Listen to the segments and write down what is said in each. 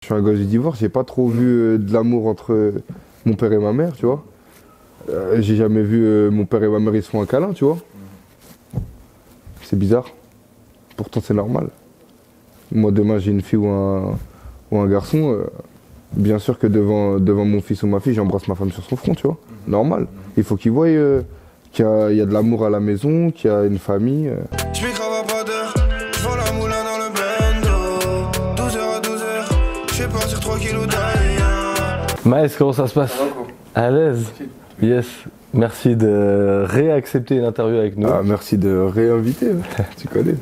suis un gosse du divorce, j'ai pas trop vu de l'amour entre mon père et ma mère, tu vois. J'ai jamais vu mon père et ma mère, ils se font un câlin, tu vois. C'est bizarre. Pourtant, c'est normal. Moi, demain, j'ai une fille ou un garçon. Bien sûr que devant mon fils ou ma fille, j'embrasse ma femme sur son front, tu vois. Normal. Il faut qu'ils voient qu'il y a de l'amour à la maison, qu'il y a une famille. Je m'écrave à pas d'heure, je vends la moulin dans le bando. 12h à 12h, je fais partir 3 kilos d'ailleurs. Maës, comment ça se passe? À l'aise? Yes. Merci de réaccepter une interview avec nous. Ah, merci de réinviter, tu connais.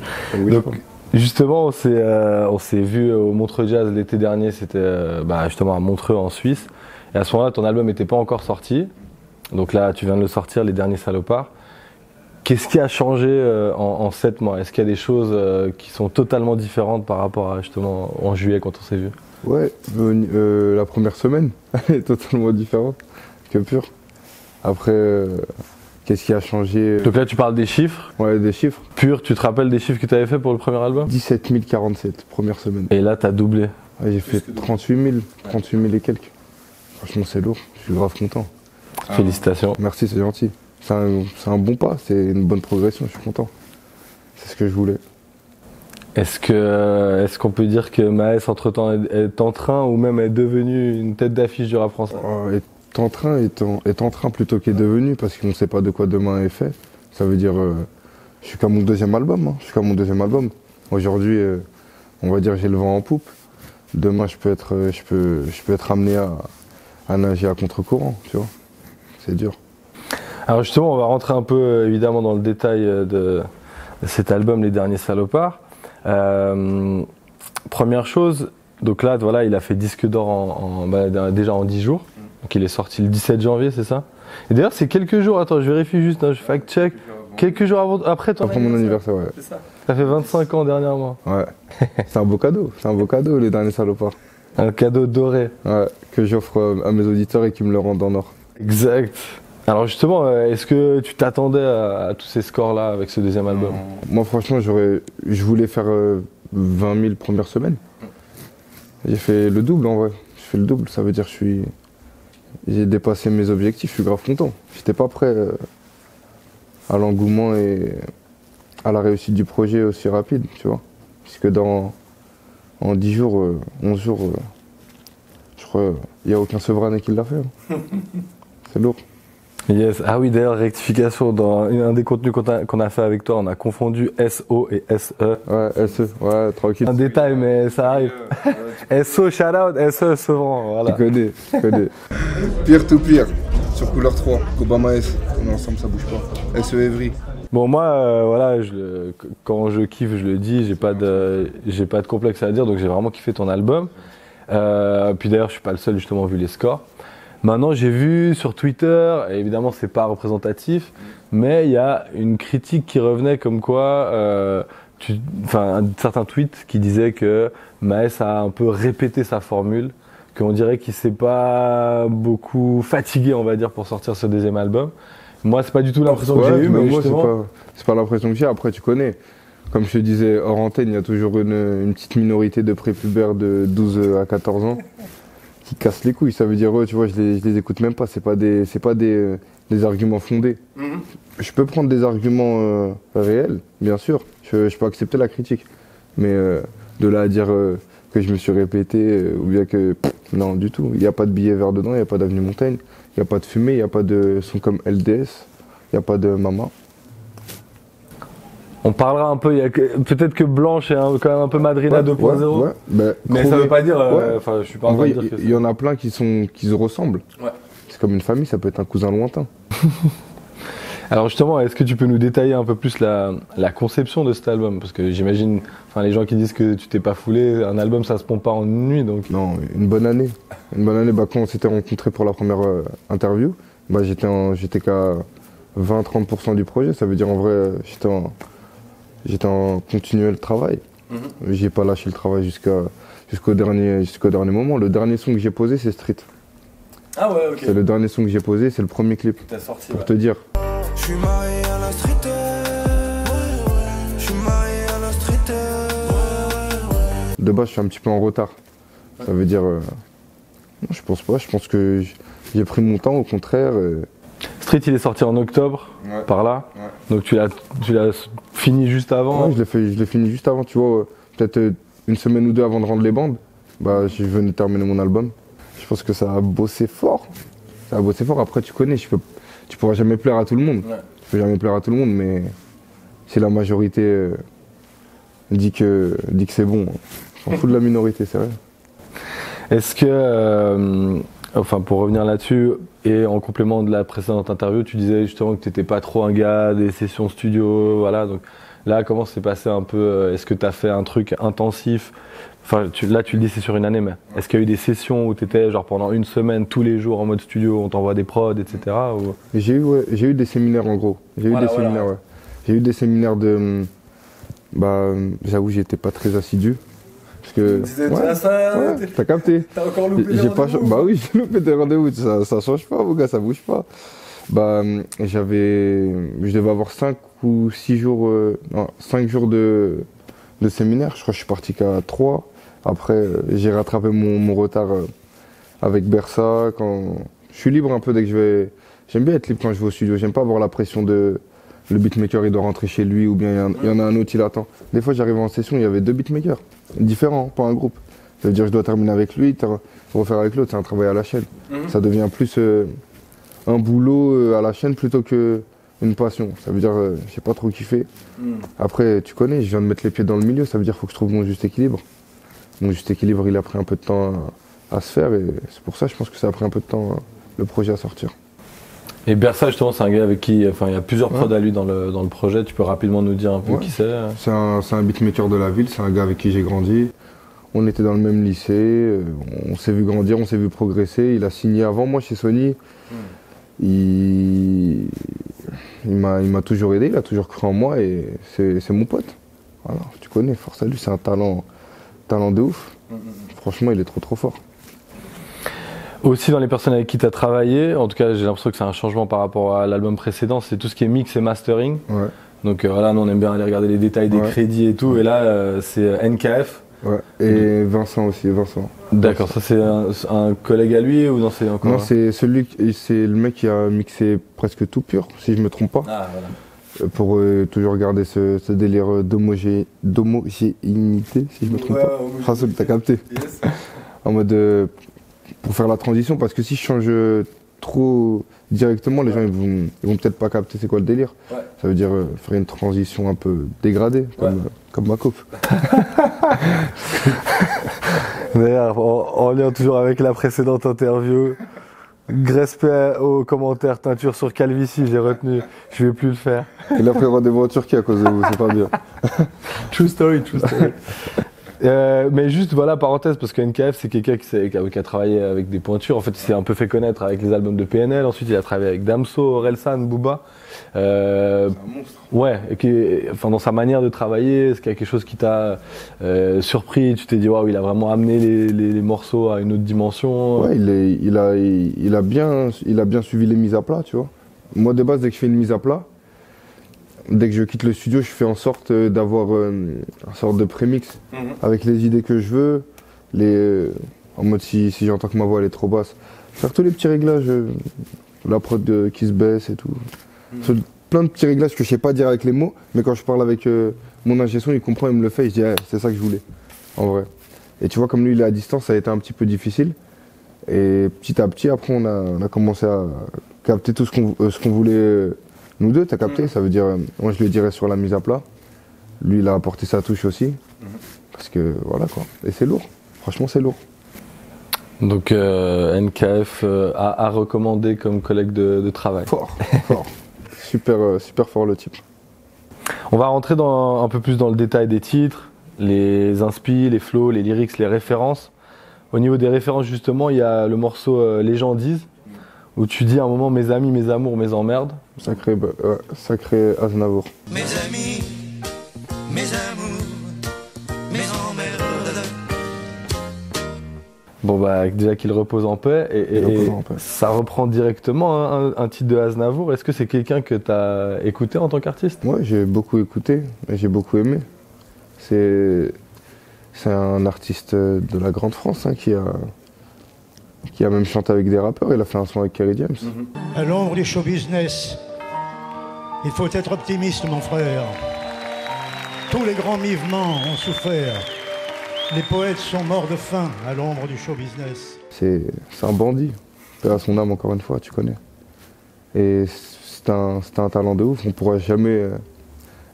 Donc, justement, on s'est vu au Montreux Jazz l'été dernier, c'était justement à Montreux en Suisse. Et à ce moment-là, ton album n'était pas encore sorti. Donc là, tu viens de le sortir, Les Derniers Salopards. Qu'est-ce qui a changé en 7 mois? Est-ce qu'il y a des choses qui sont totalement différentes par rapport à justement en juillet quand on s'est vu? Ouais, la première semaine, elle est totalement différente que Pur. Après, qu'est-ce qui a changé? Donc là, tu parles des chiffres. Ouais, des chiffres. Pur, tu te rappelles des chiffres que tu avais fait pour le premier album? 17 047, première semaine. Et là, tu as doublé. Ouais, j'ai fait 38 000 et quelques. Franchement, c'est lourd, je suis grave content. Félicitations. Merci, c'est gentil. C'est un bon pas, c'est une bonne progression, je suis content. C'est ce que je voulais. Est-ce qu'on peut dire que Maës, entre-temps, est en train ou même est devenu une tête d'affiche du rap français? Est en train plutôt qu'est devenu, parce qu'on ne sait pas de quoi demain est fait. Ça veut dire, je suis qu'à mon deuxième album. Aujourd'hui, on va dire j'ai le vent en poupe. Demain, je peux être amené à nager à contre-courant, tu vois. C'est dur. Alors justement, on va rentrer un peu évidemment dans le détail de cet album, Les Derniers Salopards. Première chose, donc là, voilà, il a fait disque d'or déjà en 10 jours. Donc il est sorti le 17 janvier, c'est ça? Et d'ailleurs, c'est quelques jours, attends, je vérifie juste, je fact-check. Quelques jours après ton Après mon anniversaire, ouais. C'est ça. Ça fait 25 ans dernièrement. Ouais. C'est un beau cadeau, Les Derniers Salopards. Un cadeau doré. Ouais, que j'offre à mes auditeurs et qui me le rendent en or. Exact. Alors justement, est-ce que tu t'attendais à tous ces scores-là avec ce deuxième album? Moi franchement, je voulais faire 20 000 premières semaines. J'ai fait le double en vrai. J'ai fait le double, ça veut dire que j'ai dépassé mes objectifs, je suis grave content. J'étais pas prêt à l'engouement et à la réussite du projet aussi rapide, tu vois. Puisque en 10 jours, 11 jours, je crois il n'y a aucun Sevranais qui l'a fait. C'est lourd. Yes. Ah oui, d'ailleurs, rectification, dans un des contenus qu'on a fait avec toi, on a confondu SO et SE. Ouais, SE, ouais, tranquille. Un détail, mais ça arrive. SO, shout out, SE, Sevran, voilà. Tu connais. Pire to pire, sur couleur 3, Obama S. On est ensemble, ça bouge pas. SE Evry. Bon, moi, voilà, quand je kiffe, je le dis, j'ai pas de complexe à dire, donc j'ai vraiment kiffé ton album. Puis d'ailleurs, je suis pas le seul, justement, vu les scores. Maintenant, j'ai vu sur Twitter, et évidemment, c'est pas représentatif, mais il y a une critique qui revenait comme quoi, un certain tweet qui disait que Maës a un peu répété sa formule, qu'on dirait qu'il s'est pas beaucoup fatigué, on va dire, pour sortir ce deuxième album. Moi, c'est pas du tout l'impression que j'ai eue, mais moi, justement... c'est pas l'impression que j'ai. Après, tu connais. Comme je te disais hors antenne, il y a toujours une petite minorité de prépubères de 12 à 14 ans qui cassent les couilles. Ça veut dire, tu vois, je les écoute même pas. C'est pas des arguments fondés. Je peux prendre des arguments réels, bien sûr. Je peux accepter la critique. Mais de là à dire que je me suis répété, ou bien que... non, du tout. Il n'y a pas de billet vert dedans, il n'y a pas d'avenue Montaigne, il n'y a pas de fumée, il n'y a pas de son comme LDS, il n'y a pas de Mama. On parlera un peu, peut-être que Blanche est quand même un peu Madrina 2.0, ouais, mais ça veut pas dire, je suis pas en train de dire que il y en a plein qui se ressemblent. Ouais. C'est comme une famille, ça peut être un cousin lointain. Alors justement, est-ce que tu peux nous détailler un peu plus la conception de cet album? Parce que j'imagine, les gens qui disent que tu t'es pas foulé, un album ça se pompe pas en une nuit, donc... Non, une bonne année. Quand on s'était rencontrés pour la première interview, j'étais qu'à 20-30% du projet, ça veut dire en vrai, j'étais en continuel travail. J'ai pas lâché le travail jusqu'au dernier moment. Le dernier son que j'ai posé, c'est Street. Ah ouais, ok. C'est le dernier son que j'ai posé, c'est le premier clip. T'as sorti, pour te dire. Je suis marié à la street. Je suis marié à la street. De base, je suis un petit peu en retard. Ça veut dire... non, je pense pas. Je pense que j'ai pris mon temps, au contraire. Street, il est sorti en octobre, par là. Ouais. Donc tu l'as fini juste avant. Ouais, je l'ai fini juste avant, tu vois. Peut-être une semaine ou deux avant de rendre les bandes. Bah, je venais de terminer mon album. Je pense que ça a bossé fort. Ça a bossé fort. Après, tu connais, tu pourras jamais plaire à tout le monde. Ouais. Tu peux jamais plaire à tout le monde, mais si la majorité dit que c'est bon, on s'en fout de la minorité, c'est vrai. Est-ce que, enfin pour revenir là-dessus, et en complément de la précédente interview, tu disais justement que tu n'étais pas trop un gars des sessions studio, voilà. Donc là, comment s'est passé un peu, est-ce que tu as fait un truc intensif? Enfin, là, tu le dis, c'est sur une année, mais est-ce qu'il y a eu des sessions où tu étais genre pendant une semaine, tous les jours en mode studio, on t'envoie des prods, etc. ou... J'ai eu des séminaires en gros. J'ai eu des séminaires de... Bah, j'avoue, j'étais pas très assidu. Parce que... t'as capté. T'as encore loupé des rendez-vous. Bah oui, j'ai loupé des rendez-vous. Ça change pas, mon gars, ça bouge pas. Bah, je devais avoir 5 ou 6 jours... non, 5 jours de séminaire. Je crois que je suis parti qu'à 3. Après, j'ai rattrapé mon retard avec Bersa. Je suis libre un peu dès que je vais... J'aime bien être libre quand je vais au studio. J'aime pas avoir la pression de... Le beatmaker, il doit rentrer chez lui ou bien il y en a un autre, il attend. Des fois, j'arrive en session, il y avait 2 beatmakers. Différents, pas un groupe. Ça veut dire que je dois terminer avec lui, refaire avec l'autre. C'est un travail à la chaîne. Ça devient plus un boulot à la chaîne plutôt qu'une passion. Ça veut dire j'ai pas trop kiffé. Après, tu connais, je viens de mettre les pieds dans le milieu. Ça veut dire qu'il faut que je trouve mon juste équilibre. Mon juste équilibre, il a pris un peu de temps à se faire. Et c'est pour ça, je pense que ça a pris un peu de temps, le projet à sortir. Et Bersa, justement, c'est un gars avec qui, enfin, il y a plusieurs prods à lui dans le projet. Tu peux rapidement nous dire un peu qui c'est? C'est un beatmaker de la ville, c'est un gars avec qui j'ai grandi. On était dans le même lycée, on s'est vu grandir, on s'est vu progresser. Il a signé avant moi chez Sony. Il m'a toujours aidé, il a toujours cru en moi et c'est mon pote. Voilà, tu connais, force à lui, c'est un talent de ouf. Franchement, il est trop fort. Aussi dans les personnes avec qui tu as travaillé, en tout cas j'ai l'impression que c'est un changement par rapport à l'album précédent, c'est tout ce qui est mix et mastering. Ouais. Donc voilà, nous on aime bien aller regarder les détails des crédits et tout, et là c'est NKF. Ouais. Et Vincent aussi, Vincent. D'accord, ça c'est un collègue à lui ou non, c'est encore... Non, c'est le mec qui a mixé presque tout pur, si je me trompe pas. Ah voilà. Pour toujours garder ce délire d'homogénéité, si je me trompe pas. Ah, ça, t'as capté. Yes. En mode... pour faire la transition, parce que si je change trop directement, les gens ils vont peut-être pas capter c'est quoi le délire. Ouais. Ça veut dire faire une transition un peu dégradée, comme ma coupe. D'ailleurs, en lien toujours avec la précédente interview, respect aux commentaires, teinture sur calvitie, j'ai retenu, je vais plus le faire. Il a pris rendez-vous en Turquie à cause de vous, c'est pas bien. True story. Mais juste voilà, parenthèse, parce que NKF c'est quelqu'un qui a travaillé avec des pointures. En fait, il s'est un peu fait connaître avec les albums de PNL. Ensuite, il a travaillé avec Damso, Orelsan, Booba. C'est un monstre. Ouais, enfin dans sa manière de travailler, est-ce qu'il y a quelque chose qui t'a surpris? Tu t'es dit waouh, il a vraiment amené les morceaux à une autre dimension. Ouais, il a bien suivi les mises à plat, tu vois. Moi de base, dès que je fais une mise à plat, dès que je quitte le studio, je fais en sorte d'avoir une sorte de prémix avec les idées que je veux, en mode si j'entends que ma voix elle est trop basse, faire tous les petits réglages, la prod qui se baisse et tout. Plein de petits réglages que je sais pas dire avec les mots, mais quand je parle avec mon ingé son, il comprend, il me le fait, et je dis c'est ça que je voulais, en vrai. Et tu vois, comme lui il est à distance, ça a été un petit peu difficile. Et petit à petit, après, on a commencé à capter tout ce qu'on voulait. Nous deux, t'as capté, ça veut dire, moi je le dirais sur la mise à plat. Lui, il a apporté sa touche aussi. Parce que voilà quoi. Et c'est lourd. Franchement, c'est lourd. Donc NKF a recommandé comme collègue de travail. Fort. Super fort le type. On va rentrer un peu plus dans le détail des titres, les inspi, les flows, les lyrics, les références. Au niveau des références, justement, il y a le morceau Les gens disent, où tu dis à un moment mes amis, mes amours, mes emmerdes. Sacré Aznavour. Mes amis, mes amours, mes emmerdes. Bon bah déjà qu'il repose en paix et ça reprend directement un titre de Aznavour. Est-ce que c'est quelqu'un que tu as écouté en tant qu'artiste? Ouais, j'ai beaucoup écouté et j'ai beaucoup aimé. C'est C'est un artiste de la grande France hein, qui a même chanté avec des rappeurs. Il a fait un son avec Kerry James. À l'ombre du show business, il faut être optimiste, mon frère. Tous les grands mouvements ont souffert. Les poètes sont morts de faim à l'ombre du show business. C'est un bandit. Paix à son âme, encore une fois, tu connais. Et c'est un talent de ouf. On ne pourra jamais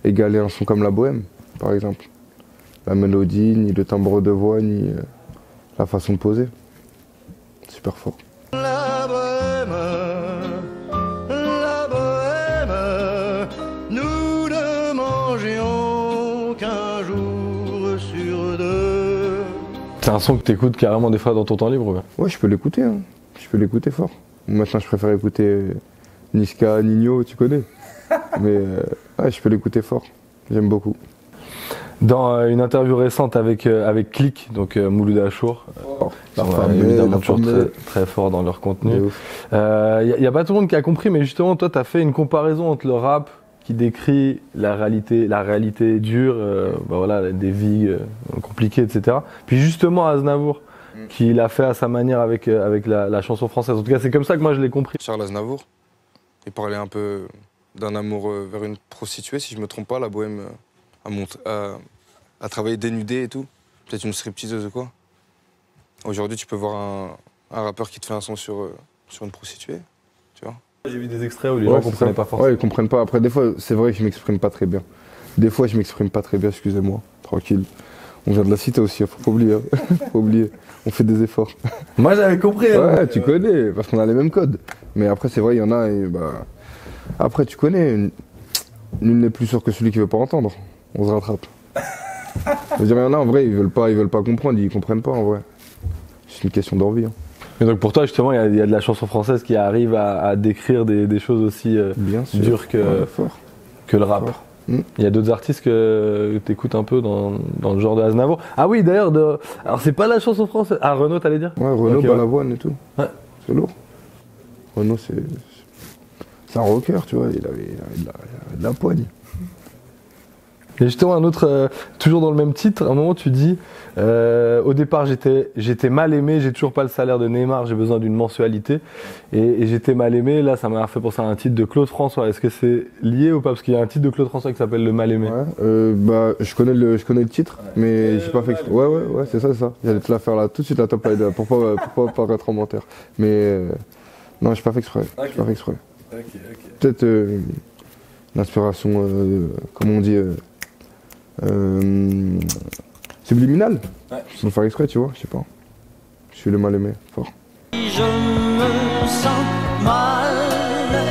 égaler un son comme La Bohème, par exemple. La mélodie, ni le timbre de voix, ni la façon de poser. Super fort. La bohème, nous ne mangions qu'un jour sur deux. C'est un son que t'écoutes carrément des fois dans ton temps libre, ouais. Ouais, je peux l'écouter. Hein. Je peux l'écouter fort. Maintenant, je préfère écouter Niska, Nino, tu connais. Mais ouais, je peux l'écouter fort. J'aime beaucoup. Dans une interview récente avec Click, donc Mouloud Achour, évidemment toujours très fort dans leur contenu. Il n'y a pas tout le monde qui a compris, mais justement, toi, tu as fait une comparaison entre le rap qui décrit la réalité dure, voilà, des vies compliquées, etc. Puis justement, Aznavour, qui l'a fait à sa manière avec la chanson française. En tout cas, c'est comme ça que moi, je l'ai compris. Charles Aznavour, il parlait un peu d'un amour vers une prostituée, si je me trompe pas, La Bohème à travailler dénudé et tout. Peut-être une stripteaseuse ou quoi. Aujourd'hui, tu peux voir un rappeur qui te fait un son sur une prostituée, tu vois. J'ai vu des extraits où les gens ne comprenaient pas forcément. Ouais, ils comprennent pas. Après, des fois, c'est vrai que je m'exprime pas très bien. Des fois, je m'exprime pas très bien, excusez-moi. Tranquille. On vient de la cité aussi, faut pas oublier. Hein. Faut oublier. On fait des efforts. Moi, j'avais compris. Ouais, tu connais, parce qu'on a les mêmes codes. Mais après, c'est vrai, il y en a, et bah... Après, tu connais, nul n'est plus sûr que celui qui veut pas entendre. On se rattrape. Je veux dire, il y en a, en vrai, ils veulent pas comprendre, ils comprennent pas, en vrai. C'est une question d'envie. Hein. Et donc pour toi, justement, il y a de la chanson française qui arrive à décrire des choses aussi dures que le rap. Il y a d'autres artistes que tu écoutes un peu dans le genre de Aznavour. Ah oui, d'ailleurs, alors c'est pas la chanson française. Ah, Renaud, t'allais dire? Ouais, Renaud, okay, Balavoine et tout. Ouais. C'est lourd. Renaud, c'est un rocker, tu vois, il avait de la poigne. Et justement, un autre, toujours dans le même titre, à un moment tu dis au départ j'étais mal aimé, j'ai toujours pas le salaire de Neymar, j'ai besoin d'une mensualité. Et j'étais mal aimé, là ça m'a fait penser à un titre de Claude François. Est-ce que c'est lié ou pas? Parce qu'il y a un titre de Claude François qui s'appelle Le Mal Aimé. Ouais, bah je connais le titre, mais j'ai pas fait exprès. Ouais, c'est ça. J'allais te la faire là tout de suite la top line pour pas paraître en menteur. Mais non, j'ai pas fait exprès. Okay. J'ai pas fait exprès. Okay. Peut-être l'inspiration, comment on dit, subliminal. Ouais. Sans faire exprès, tu vois, je sais pas. Je suis le mal aimé, fort. Je me sens mal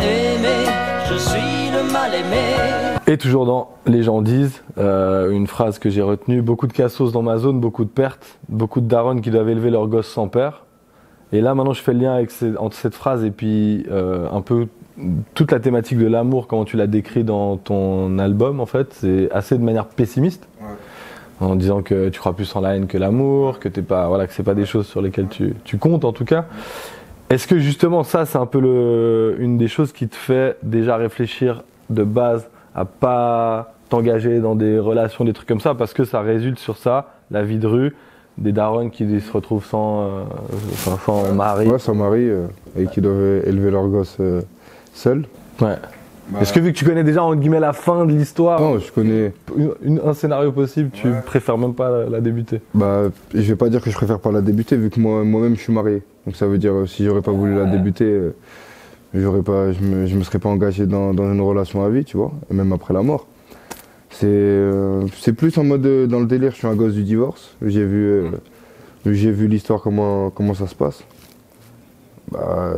aimé, je suis le mal aimé. Et toujours dans Les gens disent, une phrase que j'ai retenue, beaucoup de cassos dans ma zone, beaucoup de pertes, beaucoup de darons qui doivent élever leurs gosses sans père. Et là maintenant je fais le lien entre cette phrase et puis un peu toute la thématique de l'amour, comment tu l'as décrit dans ton album en fait, c'est assez de manière pessimiste. Ouais. En disant que tu crois plus en la haine que l'amour, que que c'est pas des choses sur lesquelles tu comptes en tout cas. Est-ce que justement ça c'est un peu une des choses qui te fait déjà réfléchir de base à pas t'engager dans des relations, des trucs comme ça, parce que ça résulte sur ça, la vie de rue, des darons qui se retrouvent sans mari. Ouais, sans mari et qui doivent élever leurs gosses seuls. Ouais. Est-ce que vu que tu connais déjà entre guillemets la fin de l'histoire, non, je connais un scénario possible, tu préfères même pas la débuter? Bah, je vais pas dire que je préfère pas la débuter vu que moi-même je suis marié. Donc ça veut dire si j'aurais pas voulu la débuter, je me serais pas engagé dans une relation à vie, tu vois, et même après la mort. C'est plus en mode dans le délire, je suis un gosse du divorce. J'ai vu l'histoire comment ça se passe. Bah,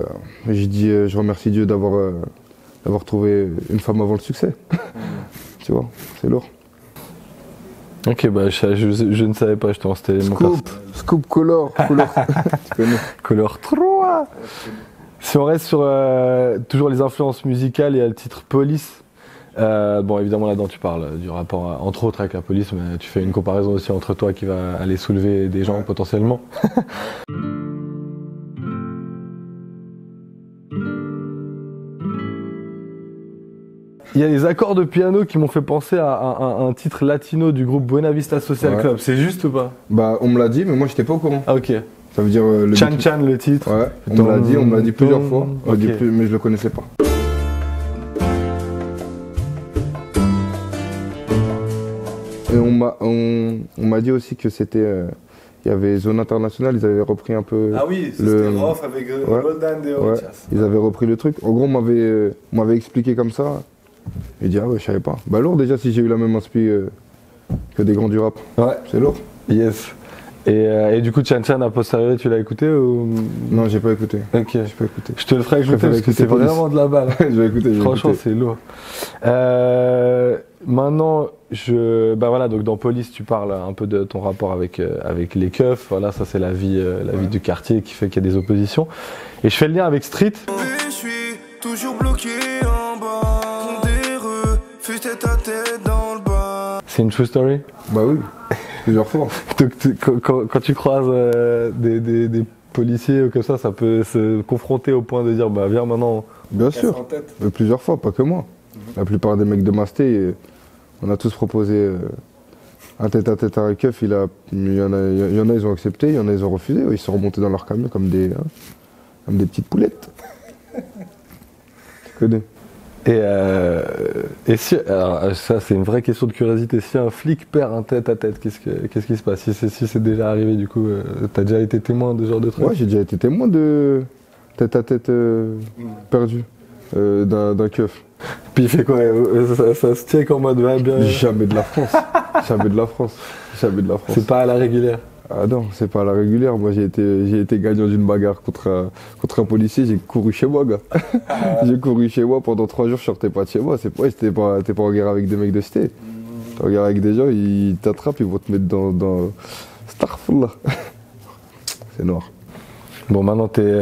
j'ai dit je remercie Dieu d'avoir trouvé une femme avant le succès. Tu vois, c'est lourd. Ok, bah je ne savais pas justement, c'était mon cas. Scoop Color. Tu connais. Color 3. Si on reste sur toujours les influences musicales, il y a le titre Police. Bon, évidemment là-dedans tu parles du rapport entre autres avec la police, mais tu fais une comparaison aussi entre toi qui va aller soulever des gens potentiellement. Il y a les accords de piano qui m'ont fait penser à un titre latino du groupe Buena Vista Social Ouais. Club. C'est juste ou pas? Bah, on me l'a dit, mais moi, j'étais pas au courant. Ah, ok. Ça veut dire le Chan beat- Chan, le titre. Ouais, on me l'a dit plusieurs fois, Ok. mais je le connaissais pas. Et on m'a dit aussi que c'était, il y avait Zone Internationale, ils avaient repris un peu. Ah oui, Le- c'était Rof avec ouais. Roldan de Ouais, Orichas. ils avaient repris le truc. En gros, on m'avait expliqué comme ça. J'ai dit, ah ouais, je savais pas. Bah, lourd déjà si j'ai eu la même inspi que des grands du rap. Ouais, C'est lourd. yes. Et du coup, Chan Chan, a posteriori, tu l'as écouté ou... Non, j'ai pas écouté. Ok. J'ai pas écouté. Je te le ferai écouter préfère parce que écouter c'est Police. vraiment de la balle. je vais écouter. Franchement, c'est lourd. Maintenant, bah voilà, donc dans Police, tu parles un peu de ton rapport avec les keufs. Voilà, ça c'est la vie du quartier qui fait qu'il y a des oppositions. Et je fais le lien avec Street. Et je suis toujours bloqué en bas. Pondéreux, fus tête à tête dans le bas. C'est une true story. Bah oui, plusieurs fois. Donc, quand tu croises des policiers ou comme ça peut se confronter au point de dire, bah viens maintenant. Bien sûr. Plusieurs fois, pas que moi. La plupart des mecs de Masté, on a tous proposé un tête-à-tête à un keuf. Il y en a, ils ont accepté, il y en a, ils ont refusé. Ils sont remontés dans leur camion comme des petites poulettes. Tu connais. Et si, alors ça c'est une vraie question de curiosité, si un flic perd un tête-à-tête, qu'est-ce qui se passe? Si c'est déjà arrivé du coup, t'as déjà été témoin de ce genre de truc? Ouais, j'ai déjà été témoin de tête-à-tête perdu d'un keuf. Puis il fait quoi? Ça se tient qu'en mode ouais, bien. Jamais de la France. Jamais de la France. Jamais de la France. C'est pas à la régulière. Ah non, c'est pas à la régulière. Moi, j'ai été gagnant d'une bagarre contre un policier. J'ai couru chez moi, gars. J'ai couru chez moi pendant 3 jours. Je sortais pas de chez moi. T'es pas en guerre avec des mecs de cité. T'es en guerre avec des gens, ils t'attrapent, ils vont te mettre dans Starfall. C'est noir. Bon, maintenant t'es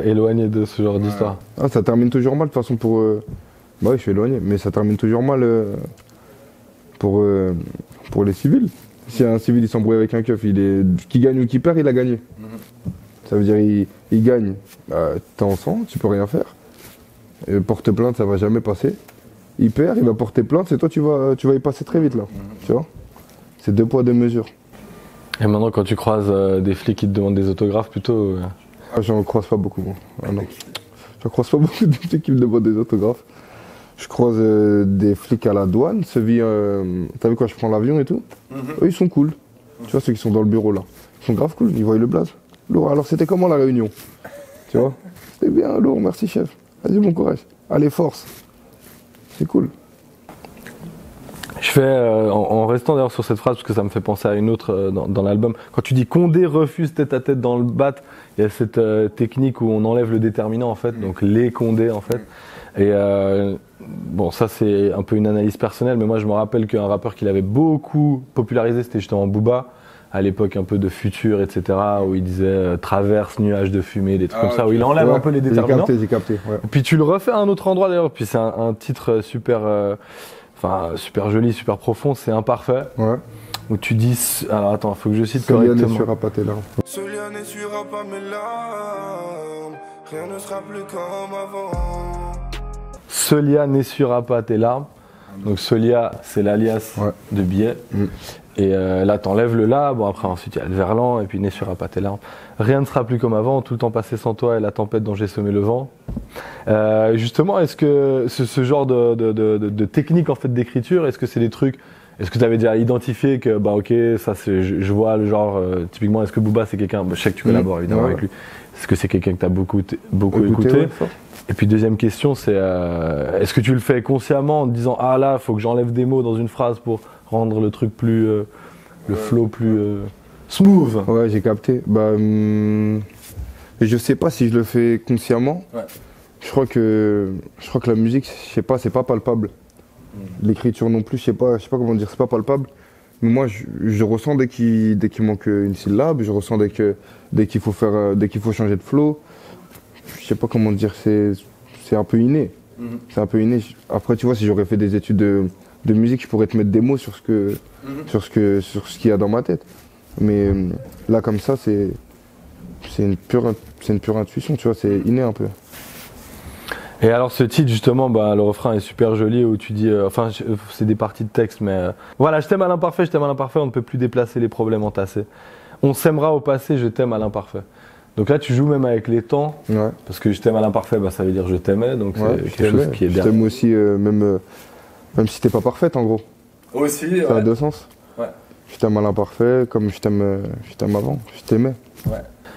éloigné de ce genre d'histoire. Ah, ça termine toujours mal de toute façon pour. Bah oui, je suis éloigné, mais ça termine toujours mal pour les civils. Si un civil il s'embrouille avec un keuf, qui gagne ou qui perd, il a gagné. Ça veut dire il gagne, t'es en sang, tu peux rien faire. Porte plainte, ça va jamais passer. Il perd, il va porter plainte, et toi tu vas y passer très vite là. Tu vois. C'est 2 poids 2 mesures. Et maintenant quand tu croises des flics qui te demandent des autographes plutôt. Ah, j'en croise pas beaucoup, moi. Ah non. J'en croise pas beaucoup de flics qui me demandent des autographes. Je croise des flics à la douane. T'as vu quand je prends l'avion et tout? Eux, ils sont cool. Tu vois, ceux qui sont dans le bureau là. Ils sont grave cool, ils voient le blaze. Lourd, alors c'était comment la réunion? Tu vois? C'était bien, lourd, merci chef. Vas-y, bon courage. Allez, force. C'est cool. Je fais, en restant d'ailleurs sur cette phrase, parce que ça me fait penser à une autre dans l'album, quand tu dis Condé refuse tête-à-tête dans le bat, il y a cette technique où on enlève le déterminant en fait, donc les Condé en fait. Et bon, ça c'est un peu une analyse personnelle, mais moi je me rappelle qu'un rappeur qui l'avait beaucoup popularisé, c'était justement Booba, à l'époque un peu de Futur, etc., où il disait traverse, nuage de fumée, des trucs comme ça, où il enlève un peu les déterminants. J'ai capté. Ouais. Et puis tu le refais à un autre endroit d'ailleurs, puis c'est un titre super joli, super profond, c'est Imparfait, Ouais. où tu dis, alors attends, faut que je cite Soliane est correctement. sur Apaté là. Cela n'essuiera pas mes larmes. Rien ne sera plus comme avant. Solia n'essuiera pas tes larmes. Donc Solia, c'est l'alias Ouais. de billet. Mm. Et là, t'enlèves le là. Bon, après, ensuite, il y a le verlan. Et puis, n'essuiera pas tes larmes. Rien ne sera plus comme avant. Tout le temps passé sans toi et la tempête dont j'ai semé le vent. Justement, est-ce que ce genre de technique en fait d'écriture, est-ce que c'est des trucs, est-ce que tu avais déjà identifié que, bah ok, ça c'est, je vois le genre, typiquement, est-ce que Booba c'est quelqu'un, je sais que tu collabores évidemment Ouais. avec lui, est-ce que c'est quelqu'un que tu as beaucoup écouté ouais, fort. Et puis deuxième question, c'est est-ce que tu le fais consciemment en te disant ah là, faut que j'enlève des mots dans une phrase pour rendre le truc plus, le flow plus smooth. Ouais, j'ai capté. Mais je sais pas si je le fais consciemment. Ouais. Je crois que la musique, je sais pas, c'est pas palpable. L'écriture non plus, je sais pas comment dire, c'est pas palpable. Mais moi, je ressens dès qu'il manque une syllabe, je ressens dès qu'il faut changer de flow. Je sais pas comment dire, c'est un peu inné. C'est un peu inné. Après, tu vois, si j'aurais fait des études de musique, je pourrais te mettre des mots sur ce qu'il y a dans ma tête. Mais là, comme ça, c'est une pure intuition, tu vois, c'est inné un peu. Et alors ce titre justement, bah, le refrain est super joli où tu dis, c'est des parties de texte, mais voilà, je t'aime à l'imparfait, on ne peut plus déplacer les problèmes entassés. On s'aimera au passé, je t'aime à l'imparfait. Donc là tu joues même avec les temps, Ouais. parce que je t'aime à l'imparfait, bah, ça veut dire je t'aimais, donc Ouais, c'est je quelque chose t'aimais. qui est Je bien. t'aime aussi, même si t'es pas parfaite en gros. Aussi, Ça a deux sens. Ouais. Je t'aime à l'imparfait, comme je t'aime avant. Je t'aimais.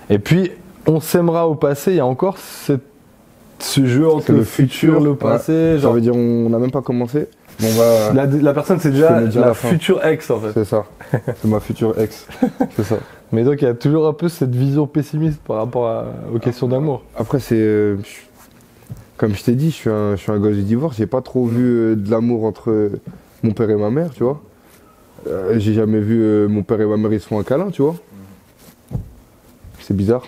Et puis, on s'aimera au passé, il y a encore ce jeu entre C'est le futur, le passé. Ça Genre, veut dire on n'a même pas commencé. Mais on va. la personne, c'est Je déjà connais déjà la la fin. future ex, en fait. C'est ça. C'est ma future ex. C'est ça. Mais donc, il y a toujours un peu cette vision pessimiste par rapport aux questions d'amour. Après, comme je t'ai dit, je suis un gosse du divorce. J'ai pas trop vu de l'amour entre mon père et ma mère, tu vois. J'ai jamais vu mon père et ma mère, ils se font un câlin, tu vois. C'est bizarre.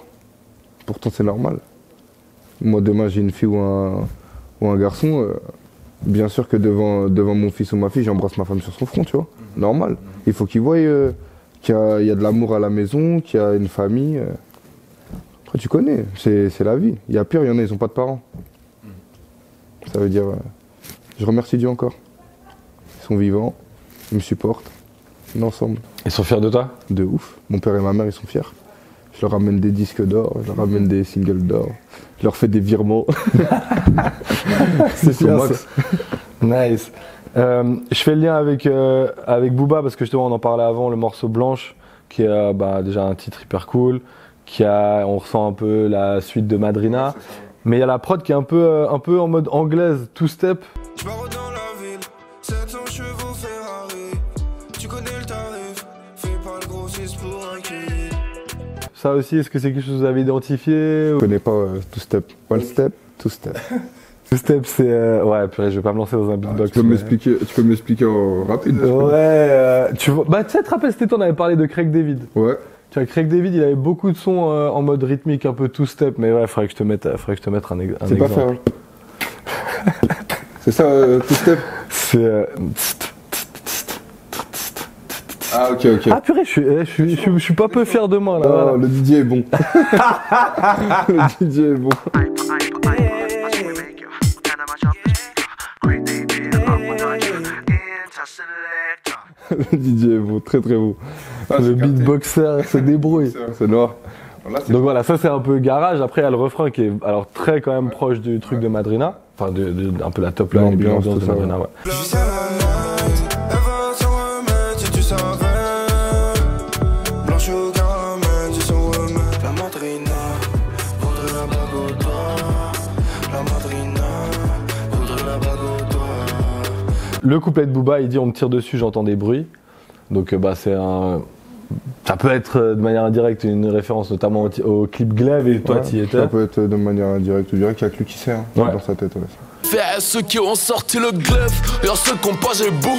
Pourtant, c'est normal. Moi, demain, j'ai une fille ou un garçon. Bien sûr que devant mon fils ou ma fille, j'embrasse ma femme sur son front, tu vois. Normal. Il faut qu'ils voient qu'il y a de l'amour à la maison, qu'il y a une famille. Après, tu connais, c'est la vie. Il y a pire, il y en a, ils n'ont pas de parents. Ça veut dire, je remercie Dieu encore. Ils sont vivants, ils me supportent, on est ensemble. Ils sont fiers de toi? De ouf. Mon père et ma mère, ils sont fiers. Je leur ramène des disques d'or, je leur ramène des singles d'or. Je leur fais des virements. C'est bien, max. Nice. Je fais le lien avec Booba parce que justement on en parlait avant, le morceau Blanche qui est déjà un titre hyper cool, on ressent un peu la suite de Madrina, mais il y a la prod qui est un peu en mode anglaise, two step. Je pars dans la ville, 700 chevaux Ferrari. Tu connais le tarif, fais pas le grossiste pour un kill. Ça aussi, est-ce que c'est quelque chose que vous avez identifié? Je connais pas two step. One step, two step. Two step, c'est ouais, purée, je vais pas me lancer dans un beatbox. Tu peux m'expliquer en rapide? Ouais, tu vois, tu sais, te rappelles, cet été, on avait parlé de Craig David. Ouais. Tu vois, Craig David, il avait beaucoup de sons en mode rythmique, un peu two step, mais ouais, faudrait que je te mette un exemple. C'est pas faire. C'est ça, two step? C'est Ah, ok. Ah purée, je suis pas peu fier de moi là. Ah, Voilà. le DJ est bon. Le DJ est bon. Le DJ est bon, très bon. Le beatboxer se débrouille. C'est noir. Donc voilà, ça c'est un peu garage. Après il y a le refrain qui est alors très quand même proche du truc de Madrina. Enfin, un peu la top line, L'ambiance, l'ambiance de tout ça, Madrina, ouais. Je vis à la night, elle va s'en remettre si tu savais. Blanche au caramel, si son remède. La madrina, voudrait la bague au doigt. La madrina, voudrait la bague au doigt. Le couplet de Booba, il dit on me tire dessus, j'entends des bruits. Donc ça peut être de manière indirecte une référence notamment au clip Glaive et toi Ouais, t'y étais. ça peut être de manière indirecte ou directe, il n'y a que lui qui sait, hein, Ouais. dans sa tête. Ouais. Fais à ceux qui ont sorti le glaive et à ceux qui ont pas j'ai le bout.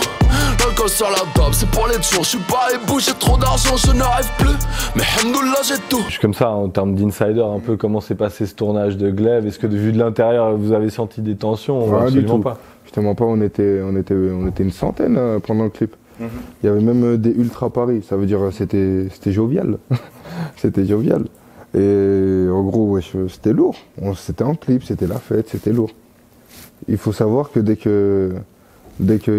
L'alcool sur la table, c'est pour les jours. Je suis pas ébou, j'ai trop d'argent, je n'arrive plus. Mais hamdoullah, j'ai tout. Je suis comme ça en termes d'insider, un peu comment s'est passé ce tournage de Glaive. Est-ce que vu de l'intérieur vous avez senti des tensions? Rien du Absolument tout. pas. Justement pas, on était une centaine pendant le clip. Il y avait même des Ultra Paris, ça veut dire c'était jovial. C'était jovial. Et en gros, ouais, c'était lourd. C'était en clip, c'était la fête, c'était lourd. Il faut savoir que dès qu'il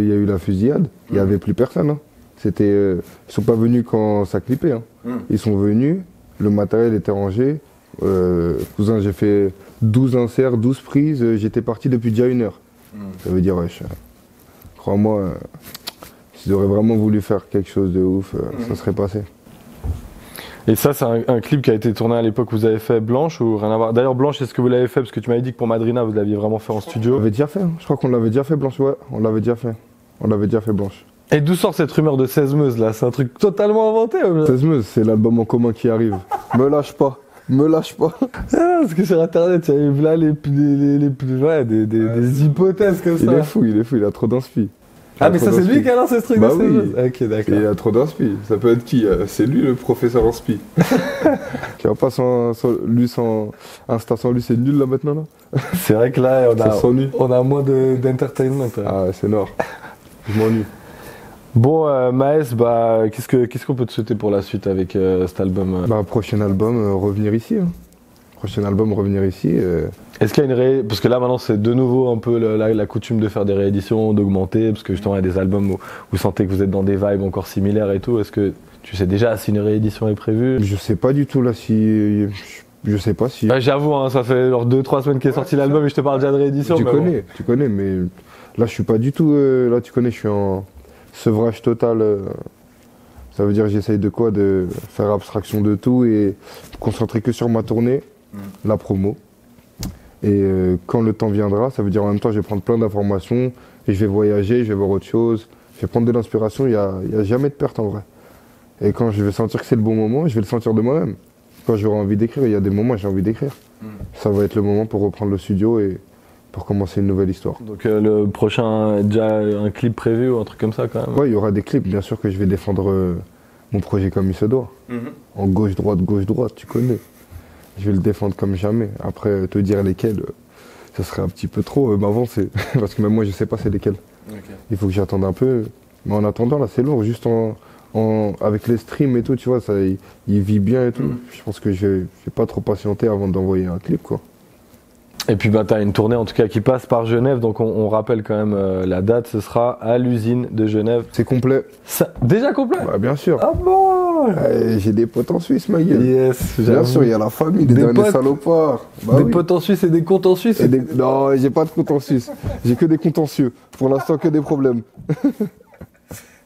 y a eu la fusillade, il n'y avait plus personne. Hein. Ils sont pas venus quand ça clippait. Hein. Ils sont venus, le matériel était rangé. Cousin, j'ai fait 12 inserts, 12 prises, j'étais parti depuis déjà 1 heure. Ça veut dire, wesh, crois-moi, s'ils auraient vraiment voulu faire quelque chose de ouf, ça serait passé. Et ça, c'est un clip qui a été tourné à l'époque où vous avez fait Blanche ou rien à voir? D'ailleurs, Blanche, est-ce que vous l'avez fait? Parce que tu m'avais dit que pour Madrina, vous l'aviez vraiment fait en On studio. l'avait déjà fait, hein. Je crois qu'on l'avait déjà fait, Blanche, ouais, on l'avait déjà fait. On l'avait déjà fait, Blanche. Et d'où sort cette rumeur de 16 meuses là? C'est un truc totalement inventé. 16 Meuse, c'est l'album en commun qui arrive. Me lâche pas. Ah, parce que sur internet, il y avait là des hypothèses comme ça. Il est fou, il a trop d'inspi. Ah, mais ça, c'est lui qui a lancé ce truc Bah de 16 oui. meuses. Ok, d'accord. Il a trop d'inspi. Ça peut être qui? C'est lui le professeur inspi. Tu vois pas lui sans Insta sans lui, c'est nul là maintenant là. C'est vrai que là, Ça s'ennuie. on a moins d'entertainment. Ah ouais, c'est noir. Je m'ennuie. Bon, Maes, qu'est-ce qu'on peut te souhaiter pour la suite avec cet album Bah, prochain album, revenir ici. Hein. Prochain album, revenir ici. Est-ce qu'il y a parce que là maintenant c'est de nouveau un peu la coutume de faire des rééditions, d'augmenter, parce que justement il y a des albums où vous sentez que vous êtes dans des vibes encore similaires et tout. Est-ce que tu sais déjà si une réédition est prévue? Je sais pas du tout là si. Je sais pas si. J'avoue, hein, ça fait genre 2-3 semaines qu'est sorti l'album et je te parle déjà de réédition. Tu connais, mais là je suis pas du tout. Là tu connais, je suis en sevrage total. Ça veut dire que j'essaye de faire abstraction de tout et me concentrer que sur ma tournée, la promo. Et quand le temps viendra, ça veut dire en même temps je vais prendre plein d'informations et je vais voyager, je vais voir autre chose, je vais prendre de l'inspiration, il y a jamais de perte en vrai. Et quand je vais sentir que c'est le bon moment, je vais le sentir de moi-même. Quand j'aurai envie d'écrire, il y a des moments où j'ai envie d'écrire. Ça va être le moment pour reprendre le studio et pour commencer une nouvelle histoire. Donc le prochain, déjà un clip prévu ou un truc comme ça quand même? Ouais, il y aura des clips, bien sûr que je vais défendre mon projet comme il se doit. En gauche-droite, tu connais. Je vais le défendre comme jamais. Après, te dire lesquels, ça serait un petit peu trop m'avancer. Parce que même moi, je sais pas c'est lesquels. Il faut que j'attende un peu. Mais en attendant, là, c'est lourd. Juste avec les streams et tout, tu vois, ça, il vit bien et tout. Je pense que je vais pas trop patienter avant d'envoyer un clip, quoi. Et puis bah, tu as une tournée en tout cas qui passe par Genève, donc on rappelle quand même la date, ce sera à l'usine de Genève. C'est complet. Déjà complet? Bah, bien sûr. Ah bon? J'ai des potes en Suisse, ma gueule. Yes, bien sûr, il y a la famille, des derniers salopards. Bah des potes en Suisse et des comptes en Suisse? Non, j'ai pas de comptes en Suisse. J'ai que des contentieux. Pour l'instant, que des problèmes.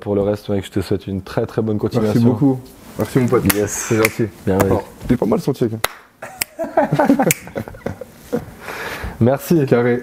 Pour le reste, mec, je te souhaite une très très bonne continuation. Merci beaucoup. Merci mon pote. Yes. C'est gentil. Bien, t'es pas mal son check. Merci. Carré.